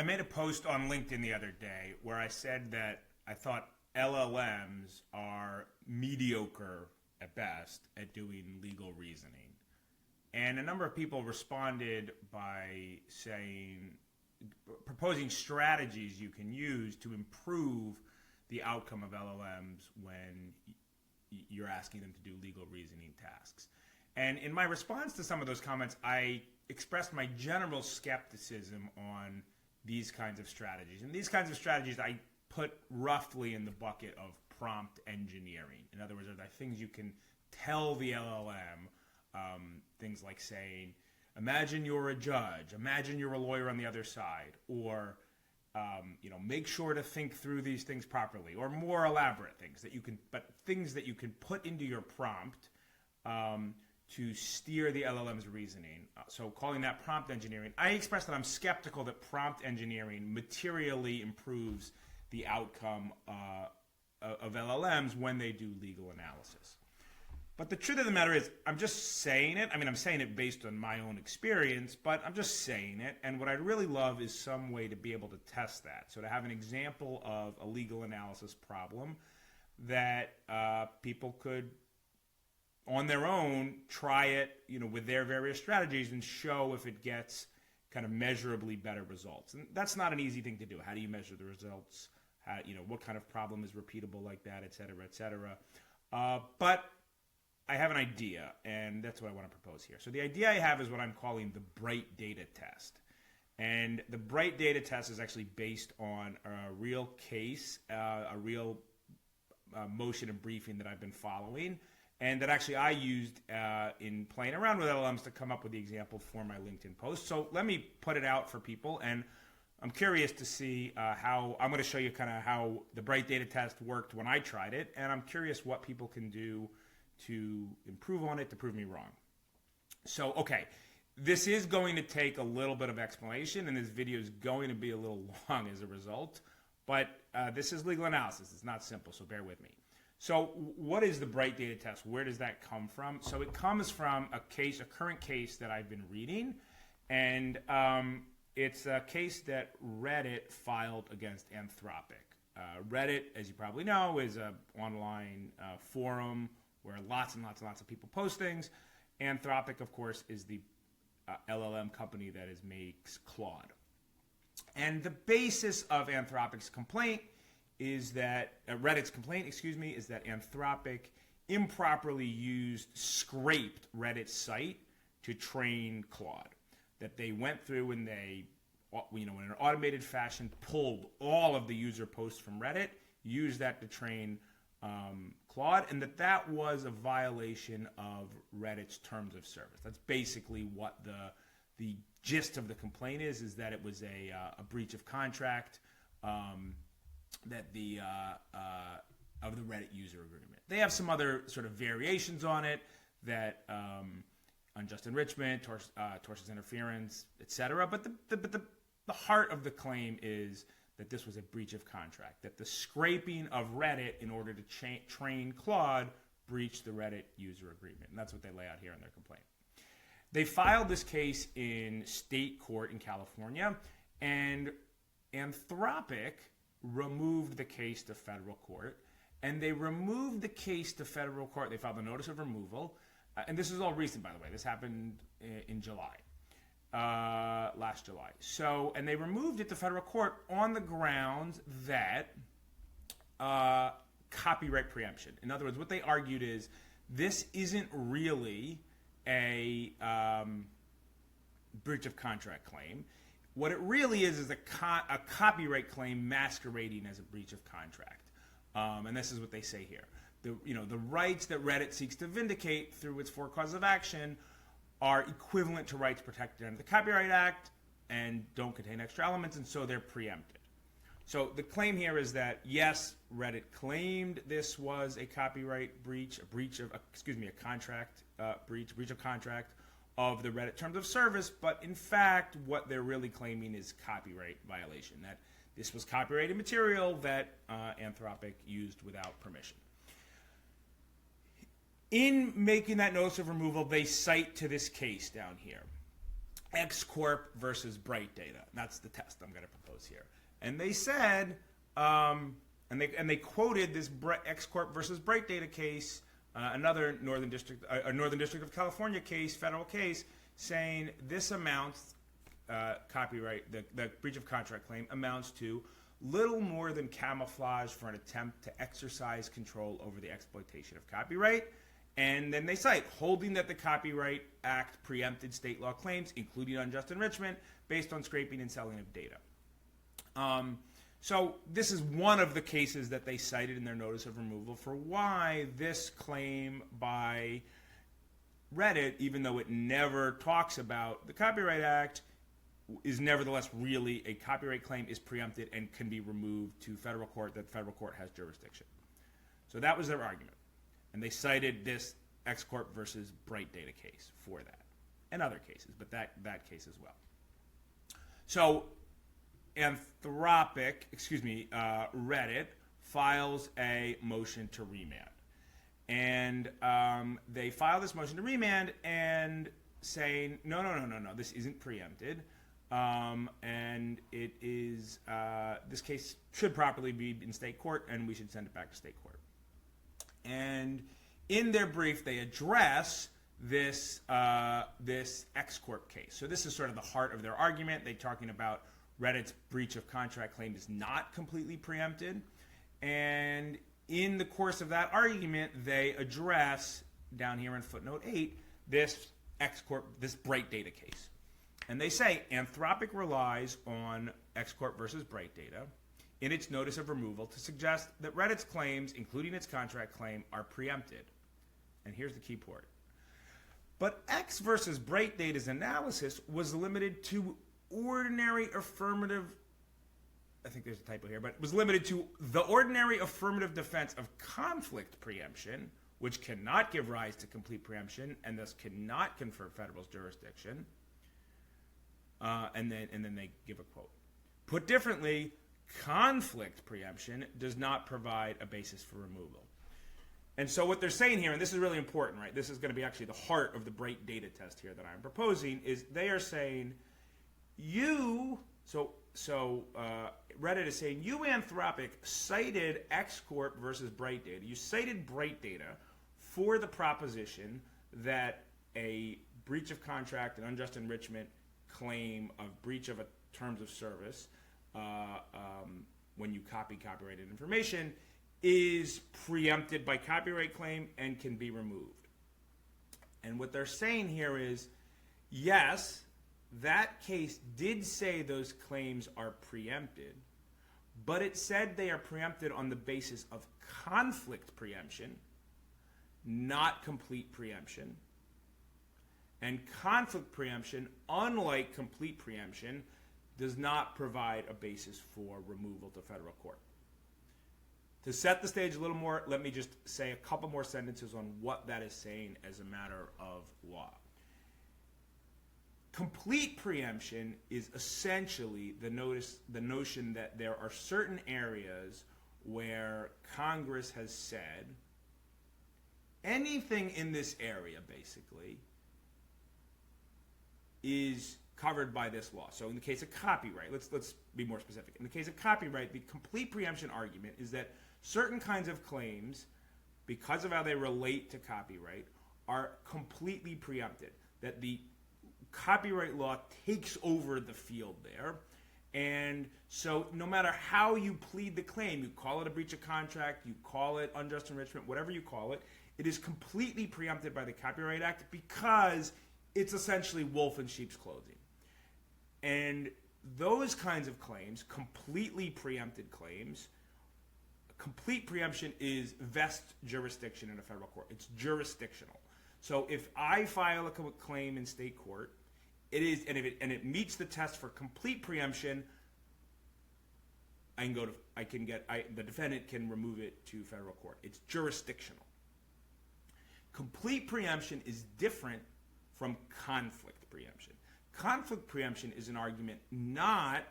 I made a post on LinkedIn the other day where I said that I thought LLMs are mediocre at best at doing legal reasoning. And a number of people responded by proposing strategies you can use to improve the outcome of LLMs when you're asking them to do legal reasoning tasks. And in my response to some of those comments, I expressed my general skepticism on these kinds of strategies. And these kinds of strategies I put roughly in the bucket of prompt engineering. In other words, are there things you can tell the LLM, things like saying, imagine you're a judge, imagine you're a lawyer on the other side, or make sure to think through these things properly, or more elaborate things that you can put into your prompt to steer the LLM's reasoning. So calling that prompt engineering. I expressed that I'm skeptical that prompt engineering materially improves the outcome of LLMs when they do legal analysis. But the truth of the matter is, I'm just saying it. I mean, I'm saying it based on my own experience, but I'm just saying it. And what I'd really love is some way to be able to test that. So to have an example of a legal analysis problem that people could, on their own, try it, with their various strategies and show if it gets kind of measurably better results. And that's not an easy thing to do. How do you measure the results? What kind of problem is repeatable like that, et cetera, et cetera. But I have an idea, and that's what I want to propose here. So the idea I have is what I'm calling the Bright Data Test. And the Bright Data Test is actually based on a real case, a real motion and briefing that I've been following, and that actually I used in playing around with LLMs to come up with the example for my LinkedIn post. So let me put it out for people, and I'm curious to see how I'm going to show you kind of how the Bright Data Test worked when I tried it, and I'm curious what people can do to improve on it, to prove me wrong. So, okay, this is going to take a little bit of explanation, and this video is going to be a little long as a result, but this is legal analysis. It's not simple, so bear with me. So what is the Bright Data Test? Where does that come from? So it comes from a current case that I've been reading, and it's a case that Reddit filed against Anthropic. Reddit, as you probably know, is an online forum where lots and lots of people post things. Anthropic, of course, is the LLM company that makes Claude. And the basis of Anthropic's complaint is that, Reddit's complaint, is that Anthropic improperly scraped Reddit's site to train Claude. That they went through and they, in an automated fashion, pulled all of the user posts from Reddit, used that to train Claude, and that was a violation of Reddit's terms of service. That's basically what the gist of the complaint is that it was a breach of contract that of the Reddit user agreement. They have some other sort of variations on it that unjust enrichment, tortious interference, etc. But the heart of the claim is that this was a breach of contract, that the scraping of Reddit in order to train Claude breached the Reddit user agreement. And that's what they lay out here in their complaint. They filed this case in state court in California, and Anthropic removed the case to federal court. And they removed the case to federal court. They filed a notice of removal. And this is all recent, by the way. This happened in July. Last July. So, and they removed it to federal court on the grounds that copyright preemption. In other words, what they argued is this isn't really a breach of contract claim. What it really is a copyright claim masquerading as a breach of contract. And this is what they say here. The rights that Reddit seeks to vindicate through its 4 causes of action are equivalent to rights protected under the Copyright Act and don't contain extra elements, and so they're preempted. So the claim here is that, yes, Reddit claimed this was a copyright breach, a breach of contract of the Reddit terms of service, but in fact, what they're really claiming is copyright violation, that this was copyrighted material that Anthropic used without permission. In making that notice of removal, they cite to this case down here. X Corp versus Bright Data. That's the test I'm going to propose here. And they said, and they quoted this X Corp versus Bright Data case, another Northern District of California case, federal case, saying this amounts, copyright, the breach of contract claim amounts to little more than camouflage for an attempt to exercise control over the exploitation of copyright. And then they cite holding that the Copyright Act preempted state law claims, including unjust enrichment, based on scraping and selling of data. So this is one of the cases that they cited in their notice of removal for why this claim by Reddit, even though it never talks about the Copyright Act, is nevertheless really a copyright claim, is preempted and can be removed to federal court, that federal court has jurisdiction. So that was their argument. And they cited this X Corp versus Bright Data case for that, and other cases, but that case as well. So Reddit files a motion to remand. And they file this motion to remand and saying, no, this isn't preempted. And it is, this case should properly be in state court, and we should send it back to state court. And in their brief, they address this X Corp case. So this is sort of the heart of their argument. They're talking about Reddit's breach of contract claim is not completely preempted. And in the course of that argument, they address, down here in footnote 8, this X Corp, this Bright Data case. And they say Anthropic relies on X Corp versus Bright Data in its notice of removal to suggest that Reddit's claims, including its contract claim, are preempted. And here's the key part. But X versus Bright Data's analysis was limited to ordinary affirmative, I think there's a typo here, but it was limited to the ordinary affirmative defense of conflict preemption, which cannot give rise to complete preemption and thus cannot confer federal jurisdiction. And then they give a quote. Put differently, conflict preemption does not provide a basis for removal. And so what they're saying here, and this is really important, right? This is going to be actually the heart of the Bright Data test here that I'm proposing, is they are saying Reddit is saying you, Anthropic, cited X Corp versus Bright Data. You cited Bright Data for the proposition that a breach of contract and unjust enrichment claim of breach of a terms of service when you copy copyrighted information is preempted by copyright claim and can be removed. And what they're saying here is, yes, that case did say those claims are preempted, but it said they are preempted on the basis of conflict preemption, not complete preemption. And conflict preemption, unlike complete preemption, does not provide a basis for removal to federal court. To set the stage a little more, let me just say a couple more sentences on what that is saying as a matter of law. Complete preemption is essentially the notion that there are certain areas where Congress has said anything in this area, basically, is covered by this law. So in the case of copyright, let's be more specific. In the case of copyright, the complete preemption argument is that certain kinds of claims, because of how they relate to copyright, are completely preempted. That the copyright law takes over the field there. And so no matter how you plead the claim, you call it a breach of contract, you call it unjust enrichment, whatever you call it, it is completely preempted by the Copyright Act because it's essentially wolf in sheep's clothing. And those kinds of claims, completely preempted claims, complete preemption is vest jurisdiction in a federal court. It's jurisdictional. So if I file a claim in state court, it is, and it meets the test for complete preemption, the defendant can remove it to federal court. It's jurisdictional. Complete preemption is different from conflict preemption. Conflict preemption is an argument not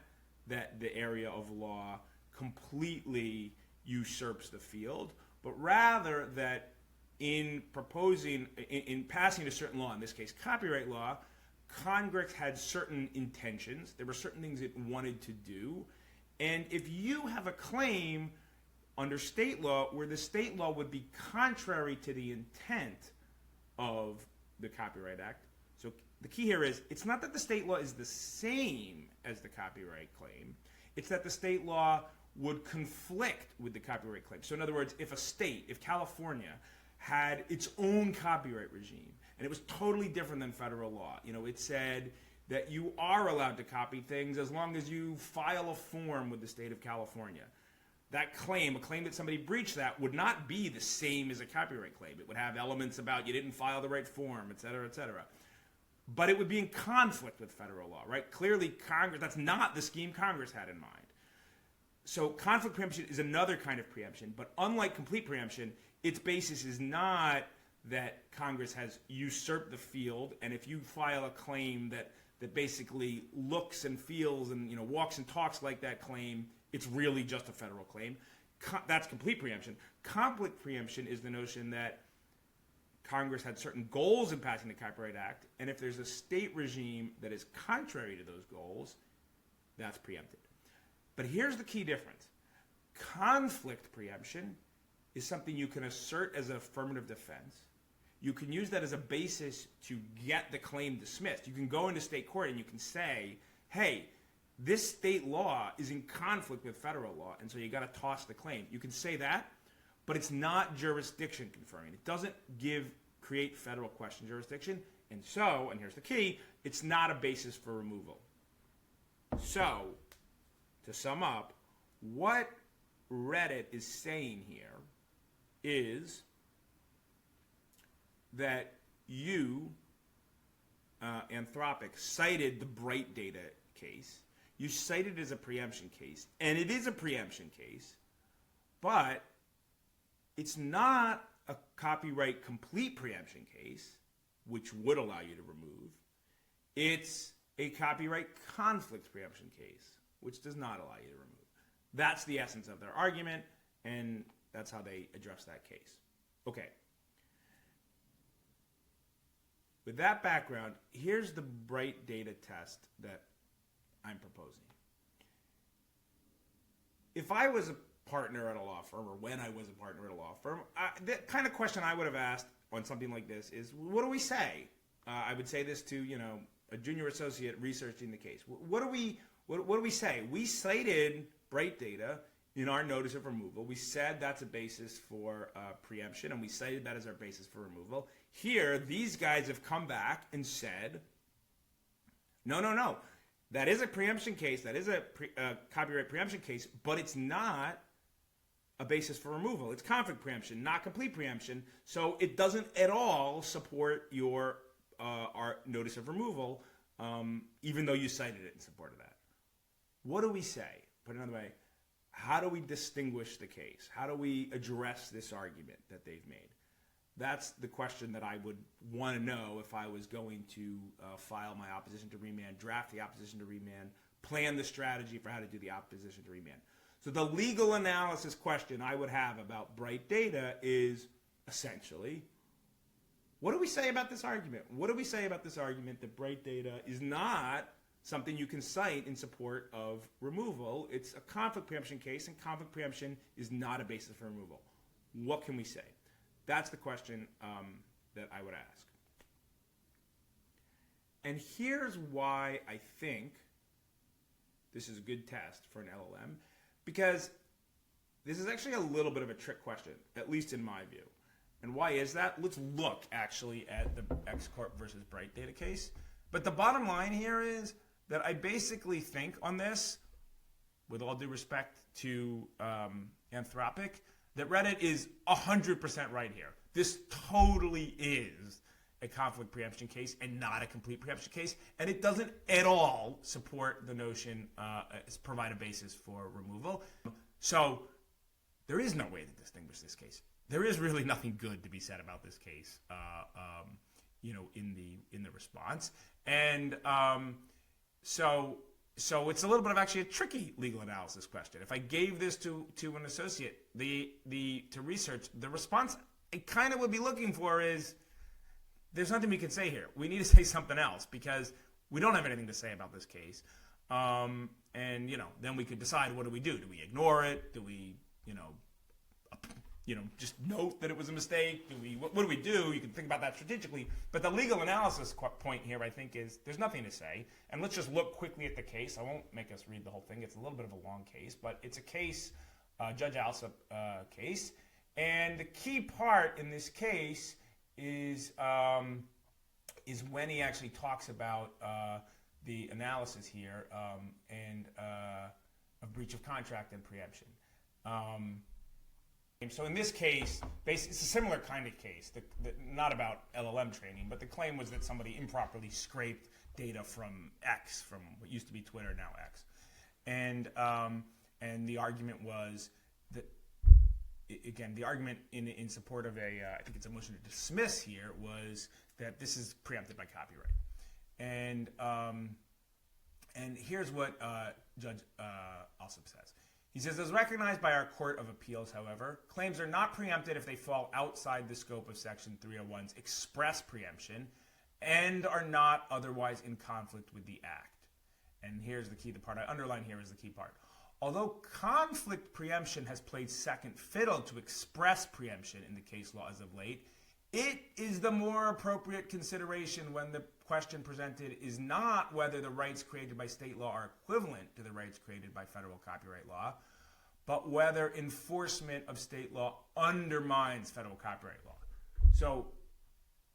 that the area of law completely usurps the field, but rather that in passing a certain law, in this case copyright law, Congress had certain intentions. There were certain things it wanted to do. And if you have a claim under state law where the state law would be contrary to the intent of the Copyright Act, so the key here is it's not that the state law is the same as the copyright claim, it's that the state law would conflict with the copyright claim. So in other words, if California had its own copyright regime, and it was totally different than federal law, it said that you are allowed to copy things as long as you file a form with the state of California. That claim, a claim that somebody breached that, would not be the same as a copyright claim. It would have elements about you didn't file the right form, et cetera, et cetera. But it would be in conflict with federal law, right? Clearly, Congress, that's not the scheme Congress had in mind. So conflict preemption is another kind of preemption, but unlike complete preemption, its basis is not that Congress has usurped the field, and if you file a claim that basically looks and feels and walks and talks like that claim, it's really just a federal claim. That's complete preemption. Conflict preemption is the notion that Congress had certain goals in passing the Copyright Act, and if there's a state regime that is contrary to those goals, that's preempted. But here's the key difference. Conflict preemption is something you can assert as an affirmative defense. You can use that as a basis to get the claim dismissed. You can go into state court and you can say, hey, this state law is in conflict with federal law, and so you got to toss the claim. You can say that, but it's not jurisdiction conferring. It doesn't create federal question jurisdiction, and here's the key, it's not a basis for removal. So, to sum up, what Reddit is saying here is that you, Anthropic, cited the Bright Data case. You cited it as a preemption case, and it is a preemption case, but it's not a copyright complete preemption case, which would allow you to remove. It's a copyright conflict preemption case, which does not allow you to remove. That's the essence of their argument, and that's how they address that case. Okay. With that background, here's the Bright Data test that I'm proposing. If I was a partner at a law firm, or when I was a partner at a law firm, the kind of question I would have asked on something like this is, what do we say? I would say this to, a junior associate researching the case. What do we say? We cited Bright Data in our notice of removal. We said that's a basis for preemption, and we cited that as our basis for removal. Here, these guys have come back and said, no. That is a preemption case. That is a copyright preemption case, but it's not a basis for removal. It's conflict preemption, not complete preemption. So it doesn't at all support your our notice of removal, even though you cited it in support of that. What do we say? Put it another way, how do we distinguish the case? How do we address this argument that they've made? That's the question that I would want to know if I was going to file my opposition to remand, draft the opposition to remand, plan the strategy for how to do the opposition to remand. So the legal analysis question I would have about Bright Data is essentially, what do we say about this argument? What do we say about this argument that Bright Data is not something you can cite in support of removal? It's a conflict preemption case, and conflict preemption is not a basis for removal. What can we say? That's the question that I would ask. And here's why I think this is a good test for an LLM, because this is actually a little bit of a trick question, at least in my view. And why is that? Let's look actually at the X Corp versus Bright Data case. But the bottom line here is that I basically think on this, with all due respect to Anthropic, that Reddit is 100% right here. This totally is a conflict preemption case and not a complete preemption case, and it doesn't at all support the notion, provide a basis for removal. So there is no way to distinguish this case. There is really nothing good to be said about this case, in the response, and so it's a little bit of actually a tricky legal analysis question. If I gave this to an associate, to research, the response I kind of would be looking for is, there's nothing we can say here. We need to say something else because we don't have anything to say about this case. And, you know, then we could decide, what do we do? Do we ignore it? Do we, just note that it was a mistake? What do we do? You can think about that strategically. But the legal analysis point here, I think, is there's nothing to say. And let's just look quickly at the case. I won't make us read the whole thing. It's a little bit of a long case, but it's a case, Judge Alsop case. And the key part in this case is when he actually talks about the analysis here and of breach of contract and preemption. So in this case, it's a similar kind of case, not about LLM training, but the claim was that somebody improperly scraped data from X, from what used to be Twitter, now X. And the argument was that, again, the argument in support of I think it's a motion to dismiss here, was that this is preempted by copyright. And here's what Judge Alsop says. He says, as recognized by our Court of Appeals, however, claims are not preempted if they fall outside the scope of Section 301's express preemption and are not otherwise in conflict with the Act. And here's the key, the part I underline here is the key part. Although conflict preemption has played second fiddle to express preemption in the case law as of late, it is the more appropriate consideration when the question presented is not whether the rights created by state law are equivalent to the rights created by federal copyright law, but whether enforcement of state law undermines federal copyright law. So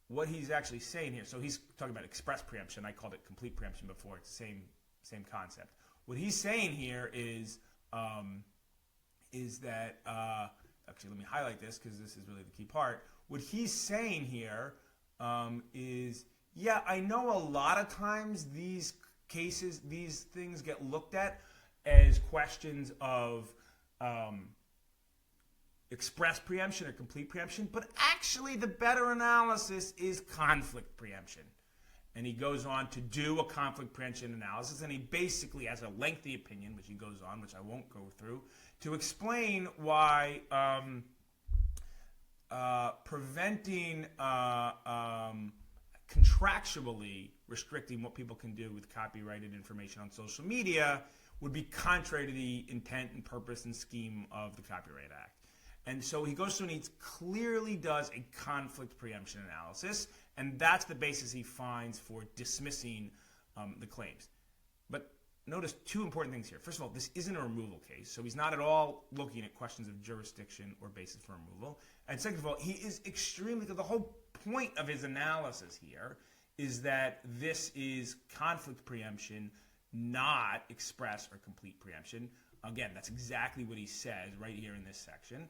what he's actually saying here, so he's talking about express preemption. I called it complete preemption before. It's the same concept. What he's saying here is that, actually let me highlight this because this is really the key part. What he's saying here is, yeah, I know a lot of times these cases, these things get looked at as questions of express preemption or complete preemption, but actually the better analysis is conflict preemption. And he goes on to do a conflict preemption analysis, and he basically has a lengthy opinion, which he goes on, which I won't go through, to explain why preventing contractually restricting what people can do with copyrighted information on social media would be contrary to the intent and purpose and scheme of the Copyright Act. And so he goes through and he clearly does a conflict preemption analysis, and that's the basis he finds for dismissing the claims. But notice two important things here. First of all, this isn't a removal case, so he's not at all looking at questions of jurisdiction or basis for removal. And second of all, he is the whole point of his analysis here is that this is conflict preemption, not express or complete preemption. Again, that's exactly what he says right here in this section.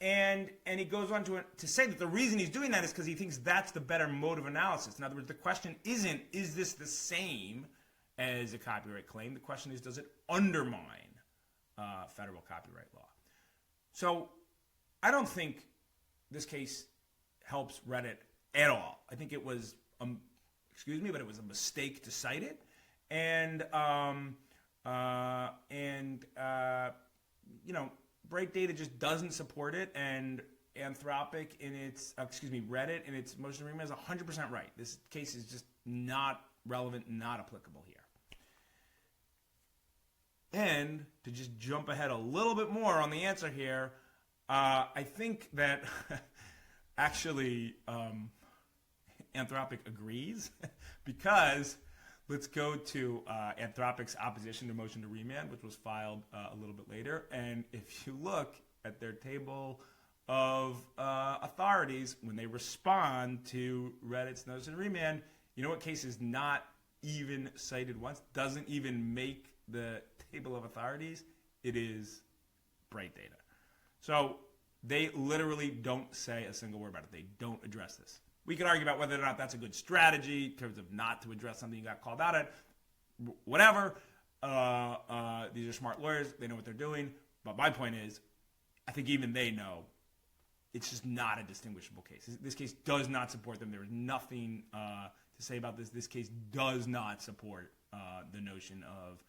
And he goes on to say that the reason he's doing that is because he thinks that's the better mode of analysis. In other words, the question isn't, is this the same as a copyright claim? The question is, does it undermine federal copyright law? So I don't think this case helps Reddit at all. I think it was, but it was a mistake to cite it. And Bright Data just doesn't support it, and Anthropic in its, Reddit in its motion to remand is 100% right. This case is just not relevant, not applicable here. And to just jump ahead a little bit more on the answer here, I think that actually Anthropic agrees because let's go to Anthropic's opposition to motion to remand, which was filed a little bit later. And if you look at their table of authorities, when they respond to Reddit's notice of remand, you know what case is not even cited once, doesn't even make the table of authorities? It is Bright Data. So they literally don't say a single word about it. They don't address this. We could argue about whether or not that's a good strategy in terms of not to address something you got called out at. Whatever. These are smart lawyers. They know what they're doing. But my point is, I think even they know it's just not a distinguishable case. This case does not support them. There is nothing to say about this. This case does not support the notion of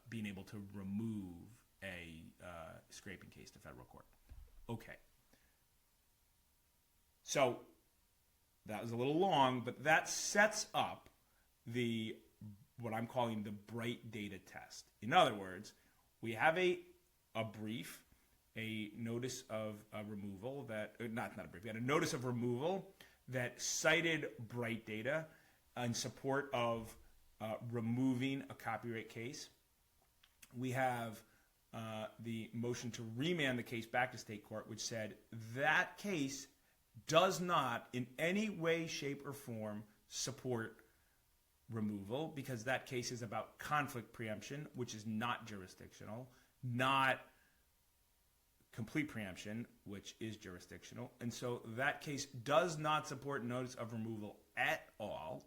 being able to remove a scraping case to federal court. Okay. So that was a little long, but that sets up what I'm calling the bright data test. In other words, we have a brief, a notice of removal that, not a brief, we had a notice of removal that cited bright data in support of removing a copyright case. We have the motion to remand the case back to state court, which said that case does not in any way, shape, or form support removal, because that case is about conflict preemption, which is not jurisdictional, not complete preemption, which is jurisdictional. And so that case does not support notice of removal at all.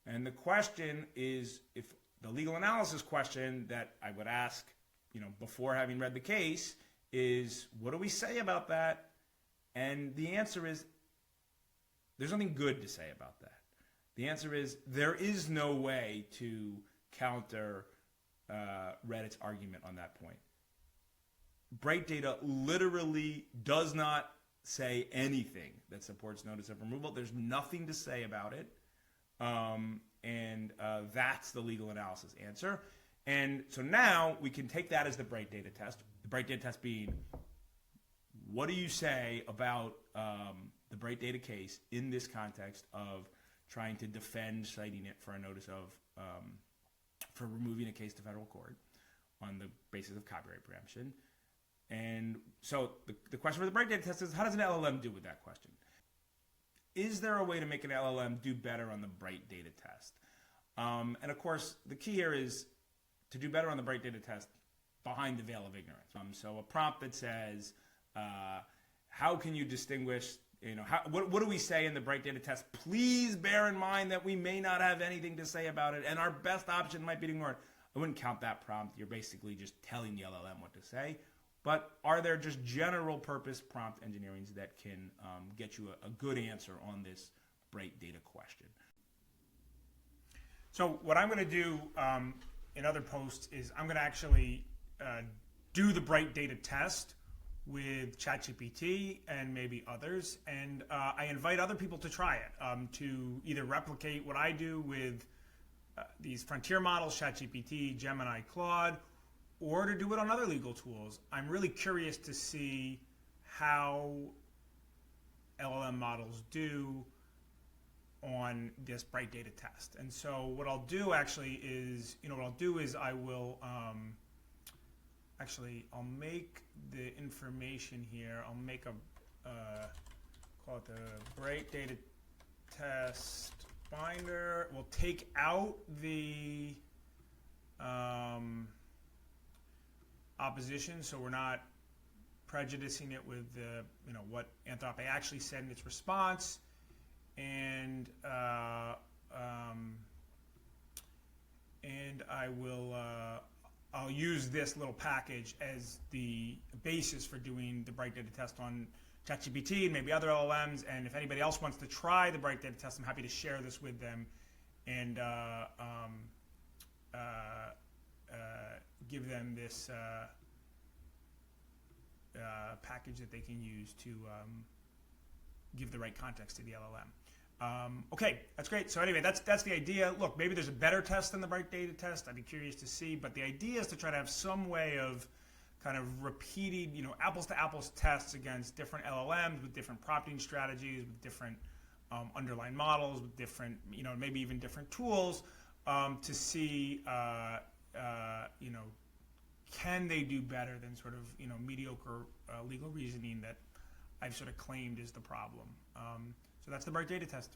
And the question is, if the legal analysis question that I would ask, before having read the case is, what do we say about that? And the answer is, there's nothing good to say about that. The answer is, there is no way to counter Reddit's argument on that point. Bright data literally does not say anything that supports notice of removal. There's nothing to say about it. And that's the legal analysis answer. And so now we can take that as the bright data test. The bright data test being, what do you say about the bright data case in this context of trying to defend citing it for a notice of, for removing a case to federal court on the basis of copyright preemption? And so the question for the bright data test is, how does an LLM do with that question? Is there a way to make an LLM do better on the bright data test? And of course, the key here is to do better on the bright data test behind the veil of ignorance. So a prompt that says, how can you distinguish, what do we say in the bright data test? Please bear in mind that we may not have anything to say about it, and our best option might be to ignore it. I wouldn't count that prompt. You're basically just telling the LLM what to say. But are there just general purpose prompt engineerings that can get you a good answer on this bright data question? So what I'm going to do in other posts is I'm going to actually do the bright data test with ChatGPT and maybe others. And I invite other people to try it, to either replicate what I do with these frontier models, ChatGPT, Gemini, Claude, or to do it on other legal tools. I'm really curious to see how LLM models do on this bright data test. And so what I'll do actually is, I will, I'll make the information here, I'll make call it the bright data test binder. We'll take out the opposition, so we're not prejudicing it with what Anthropic actually said in its response, and I will I'll use this little package as the basis for doing the bright data test on ChatGPT and maybe other LLMs. And if anybody else wants to try the bright data test, I'm happy to share this with them and give them this package that they can use to give the right context to the LLM. Okay, that's great. So anyway, that's the idea. Look, maybe there's a better test than the bright data test. I'd be curious to see. But the idea is to try to have some way of kind of repeating, apples to apples tests against different LLMs with different prompting strategies, with different underlying models, with different, maybe even different tools to see, can they do better than sort of, mediocre legal reasoning that I've sort of claimed is the problem. So that's the bright data test.